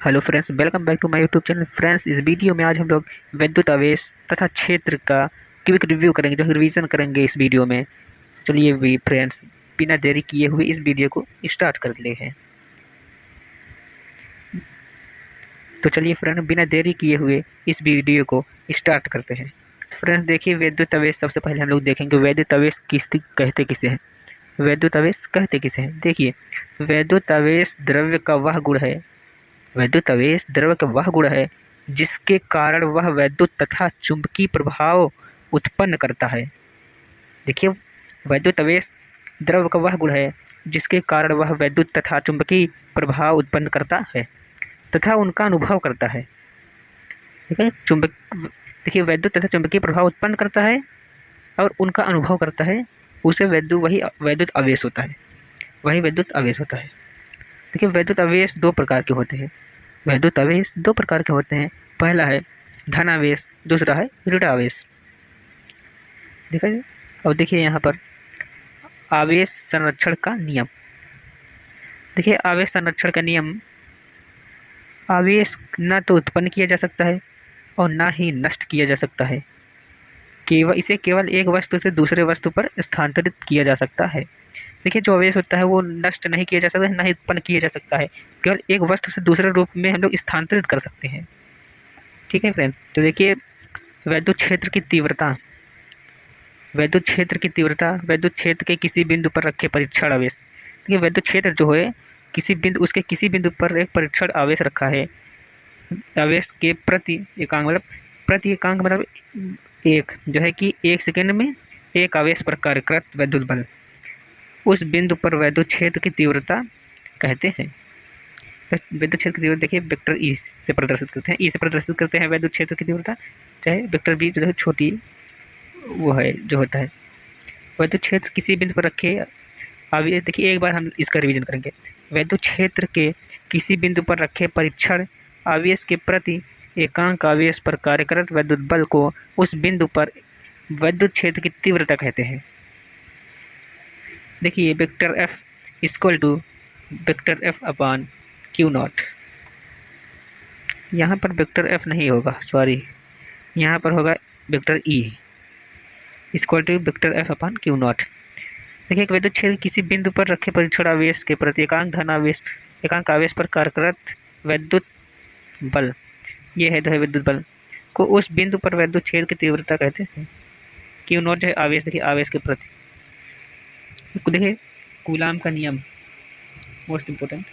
Hello friends, welcome back to my YouTube channel. Friends, इस video में आज हम लोग विद्युत आवेश तथा क्षेत्र का क्विक रिव्यू करेंगे, जो रिवीजन करेंगे इस वीडियो में। चलिए भी फ्रेंड्स, बिना देरी किए हुए इस वीडियो को स्टार्ट कर ले हैं। तो चलिए फ्रेंड, बिना देरी किए हुए इस वीडियो को स्टार्ट करते हैं। फ्रेंड्स देखिए, विद्युत आवेश सबसे पहले हम लोग देखेंगे विद्युत आवेश कहते किसे हैं। विद्युत आवेश कहते किसे हैं, देखिए विद्युत आवेश द्रव्य का वह गुण है। वैद्युत आवेश द्रव का वह गुण है जिसके कारण वह वैद्युत तथा चुंबकीय प्रभाव उत्पन्न करता है। देखिए, वैद्युत आवेश द्रव का वह गुण है जिसके कारण वह वैद्युत तथा चुंबकीय प्रभाव उत्पन्न करता है तथा उनका अनुभव करता है। ठीक है, देखिए वैद्युत तथा चुंबकीय प्रभाव उत्पन्न करता है और उनका अनुभव करता है, उसे वही वैद्युत आवेश होता है, वही विद्युत आवेश होता है। देखिए, वैद्युत आवेश दो प्रकार के होते हैं। वैद्युत आवेश दो प्रकार के होते हैं। पहला है धनावेश, दूसरा है ऋणावेश। देखा जाए, अब देखिए यहाँ पर आवेश संरक्षण का नियम। देखिए, आवेश संरक्षण का नियम, आवेश न तो उत्पन्न किया जा सकता है और ना ही नष्ट किया जा सकता है। इसे केवल एक वस्तु से दूसरे वस्तु पर स्थानांतरित किया जा सकता है। देखिए, जो आवेश होता है वो नष्ट नहीं किया जा सकता है, ना ही उत्पन्न किया जा सकता है। केवल एक वस्तु से दूसरे रूप में हम लोग स्थानांतरित कर सकते हैं। ठीक है फ्रेंड, तो देखिए विद्युत क्षेत्र की तीव्रता, विद्युत क्षेत्र की तीव्रता विद्युत क्षेत्र के किसी बिंदु पर रखे परीक्षण आवेश। देखिए, विद्युत क्षेत्र जो है उसके किसी बिंदु पर एक परीक्षण आवेश रखा है। आवेश के प्रति एकांक मतलब एक, जो है कि 1 सेकंड में एक आवेश पर कार्यरत विद्युत बल, उस बिंदु पर विद्युत क्षेत्र की तीव्रता कहते हैं। विद्युत क्षेत्र की तीव्रता देखिए वेक्टर ई से प्रदर्शित करते हैं। ई से प्रदर्शित करते हैं विद्युत क्षेत्र की तीव्रता, चाहे वेक्टर बी जो है छोटी वो है जो होता है। विद्युत क्षेत्र किसी बिंदु पर रखे आवेश, देखिए एक बार हम इसका रिवीजन करेंगे। विद्युत क्षेत्र के किसी बिंदु पर रखे परीक्षण आवेश के प्रति एकांक आवेश पर कार्यरत विद्युत बल को उस बिंदु पर विद्युत क्षेत्र की तीव्रता कहते हैं। देखिए vector F equal to vector F upon Q not. यहाँ पर वेक्टर एफ नहीं होगा, सॉरी, यहाँ पर होगा vector E equal to vector F upon Q not. देखिए, एक विद्युत क्षेत्र किसी बिंदु पर रखे परीक्षण आवेश के प्रति एकांक आवेश पर कार्यरत विद्युत बल, ये है जो है विद्युत बल को उस बिंदु पर विद्युत क्षेत्र की तीव्रता कहते हैं। क्यू नॉट जो है आवेश, देखिए आवेश के प्रति। देखिए कूलाम का नियम, मोस्ट इम्पोर्टेंट।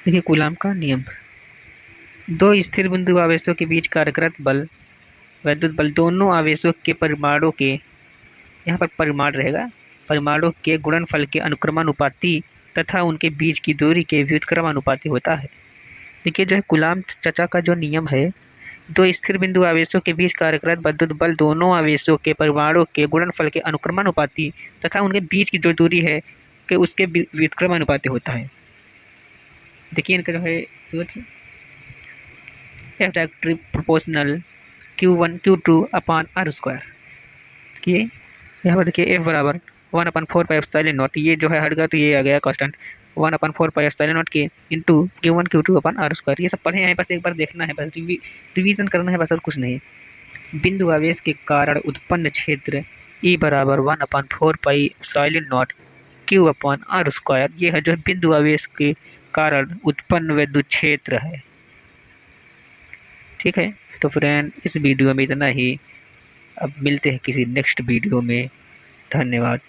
देखिए कूलाम का नियम, दो स्थिर बिंदु आवेशों के बीच कार्यरत बल विद्युत बल दोनों आवेशों के परिमाणों के, यहाँ पर परिमाण रहेगा, परिमाणों के गुणनफल के अनुक्रमानुपाती तथा उनके बीच की दूरी के व्युत्क्रमानुपाती होता है। देखिए जो है कूलाम चचा का जो नियम है, दो स्थिर बिंदु आवेशों के बीच कार्यरत विद्युत बल दोनों आवेशों के परिमाणों के गुणनफल के अनुक्रमानुपाती तथा उनके बीच की जो दूरी है कि उसके व्युत्क्रमानुपाती होता है। देखिए इनका जो है सूत्र F directly proportional Q1 Q2 upon R square. देखिए यहाँ पर देखिए एफ बराबर 1/4 पाई एप्सिलॉन नॉट, ये जो है हटगा तो ये आ गया कांस्टेंट 1/4 पाई एप्सिलॉन नॉट के into Q1 Q2 upon R square. ये सब पढ़े हैं, बस एक बार देखना है, बस रिवीजन करना है, बस और कुछ नहीं। बिंदु आवेश के कारण उत्पन्न क्षेत्र E बराबर 1/4 pi epsilon not Q upon R square, ये है जो बिंदु आवेश के कारण उत्पन्न विद्युत क्षेत्र है। ठीक है, तो फ्रेंड इस वीडियो में इतना ही। अब मिलते हैं किसी नेक्स्ट वीडियो में। धन्यवाद।